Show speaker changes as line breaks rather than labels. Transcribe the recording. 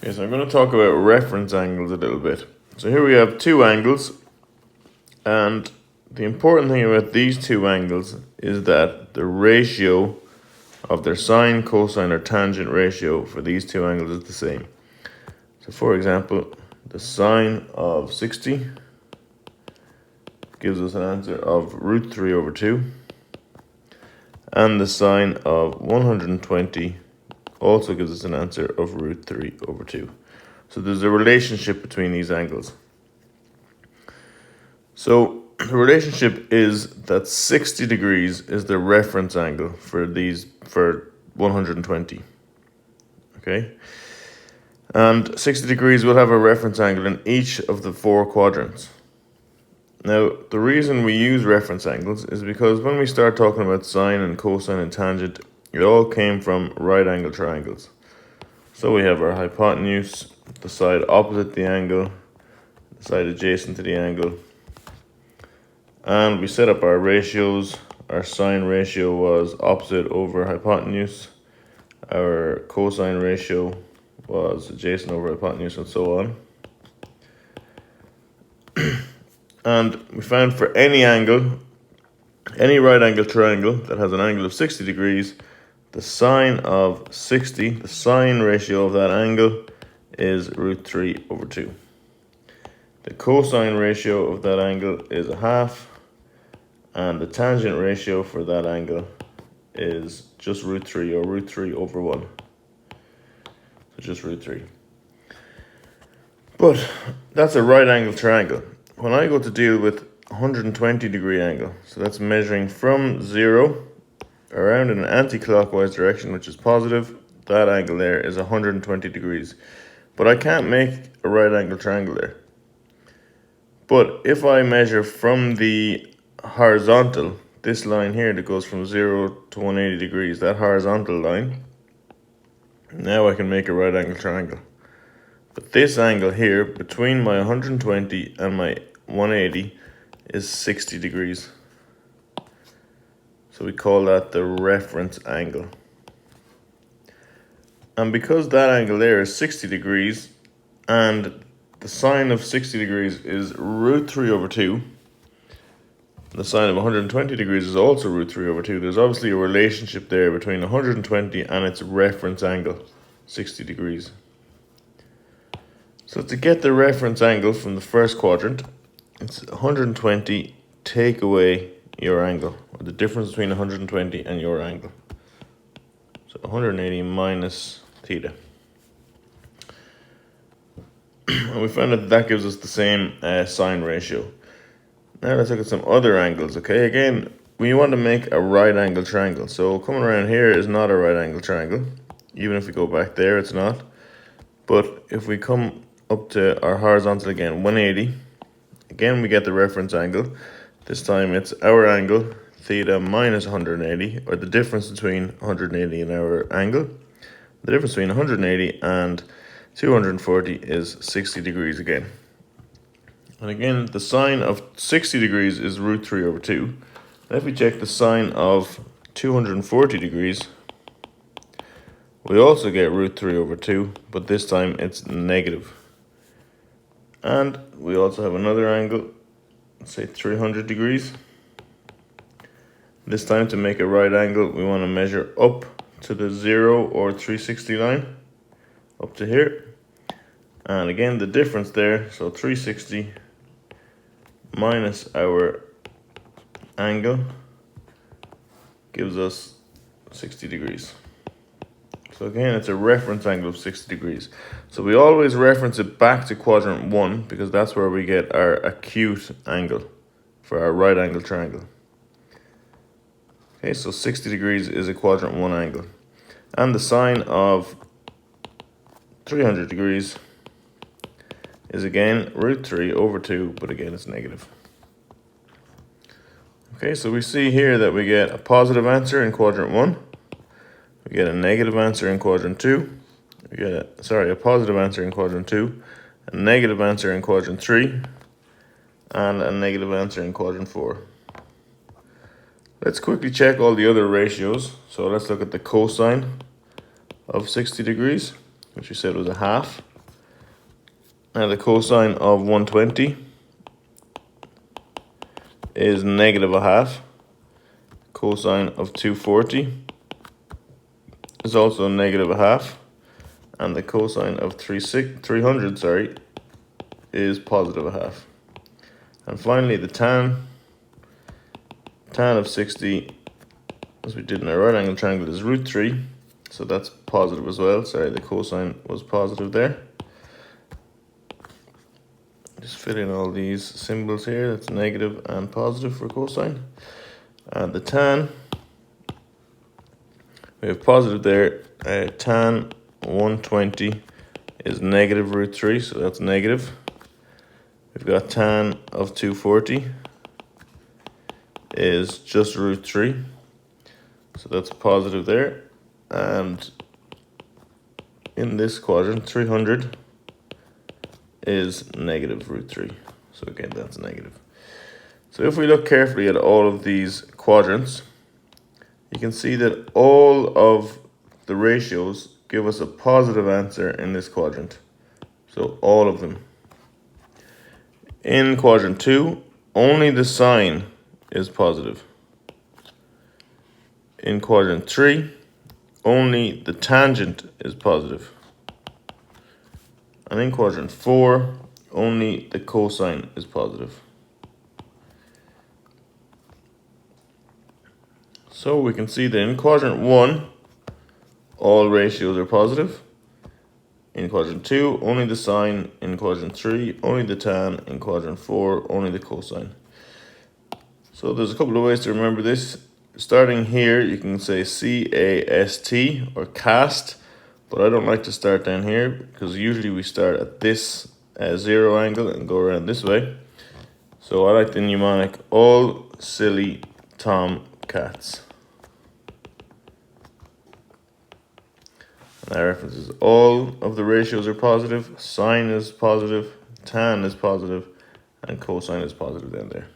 Okay, so I'm going to talk about reference angles a little bit. So here we have two angles, and the important thing about these two angles is that the ratio of their sine, cosine, or tangent ratio for these two angles is the same. So for example, the sine of 60 gives us an answer of root 3 over 2, and the sine of 120 also gives us an answer of root 3 over 2. So there's a relationship between these angles. So the relationship is that 60 degrees is the reference angle for 120. Okay? And 60 degrees will have a reference angle in each of the four quadrants. Now, the reason we use reference angles is because when we start talking about sine and cosine and tangent, it all came from right angle triangles. So we have our hypotenuse, the side opposite the angle, the side adjacent to the angle, and we set up our ratios. Our sine ratio was opposite over hypotenuse, our cosine ratio was adjacent over hypotenuse, and so on. And we found for any angle, any right angle triangle that has an angle of 60 degrees, the sine of 60, the sine ratio of that angle, is root 3 over 2. The cosine ratio of that angle is a half, and the tangent ratio for that angle is just root 3, or root 3 over 1. So just root 3. But that's a right angle triangle. When I go to deal with 120 degree angle, so that's measuring from 0 around in an anti-clockwise direction, which is positive, that angle there is 120 degrees. But I can't make a right angle triangle there. But if I measure from the horizontal, this line here that goes from 0 to 180 degrees, that horizontal line, now I can make a right angle triangle. But this angle here, between my 120 and my 180, is 60 degrees. So we call that the reference angle. And because that angle there is 60 degrees, and the sine of 60 degrees is root 3 over 2, the sine of 120 degrees is also root 3 over 2, there's obviously a relationship there between 120 and its reference angle, 60 degrees. So to get the reference angle from the first quadrant, it's 120 take away your angle, or the difference between 120 and your angle. So 180 minus theta. And we found that that gives us the same sine ratio. Now let's look at some other angles, okay? Again, we want to make a right angle triangle. So coming around here is not a right angle triangle. Even if we go back there, it's not. But if we come up to our horizontal again, 180, again we get the reference angle. This time it's our angle, theta minus 180, or the difference between 180 and our angle. The difference between 180 and 240 is 60 degrees again. And again, the sine of 60 degrees is root 3 over 2. And if we check the sine of 240 degrees, we also get root 3 over 2, but this time it's negative. And we also have another angle, let's say 300 degrees. This time to make a right angle, we want to measure up to the 0 or 360 line, up to here. And again, the difference there, so 360 minus our angle gives us 60 degrees. So again, it's a reference angle of 60 degrees. So we always reference it back to quadrant 1 because that's where we get our acute angle for our right angle triangle. Okay, so 60 degrees is a quadrant 1 angle. And the sine of 300 degrees is again root 3 over 2, but again it's negative. Okay, so we see here that we get a positive answer in quadrant 1. We get a negative answer in quadrant 2. We get a positive answer in quadrant 2, a negative answer in quadrant 3, and a negative answer in quadrant 4. Let's quickly check all the other ratios. So let's look at the cosine of 60 degrees, which we said was a half. Now the cosine of 120 is negative a half. Cosine of 240 is also negative a half. And the cosine of 300 is positive a half. And finally the tan of 60, as we did in our right angle triangle, is root 3. So that's positive as well. Sorry, the cosine was positive there. Just fill in all these symbols here. That's negative and positive for cosine. And the tan, we have positive there. Tan 120 is negative root 3, so that's negative. We've got tan of 240 is just root 3, so that's positive there. And in this quadrant, 300 is negative root 3. So again, that's negative. So if we look carefully at all of these quadrants, you can see that all of the ratios give us a positive answer in this quadrant. So all of them. In quadrant 2, only the sine is positive. In quadrant 3, only the tangent is positive. And in quadrant 4, only the cosine is positive. So we can see that in quadrant 1, all ratios are positive. In quadrant 2, only the sine. In quadrant 3, only the tan. In quadrant 4, only the cosine. So there's a couple of ways to remember this. Starting here, you can say C-A-S-T or cast, but I don't like to start down here because usually we start at this 0 angle and go around this way. So I like the mnemonic, all silly tom cats. And that references all of the ratios are positive, sine is positive, tan is positive, and cosine is positive down there.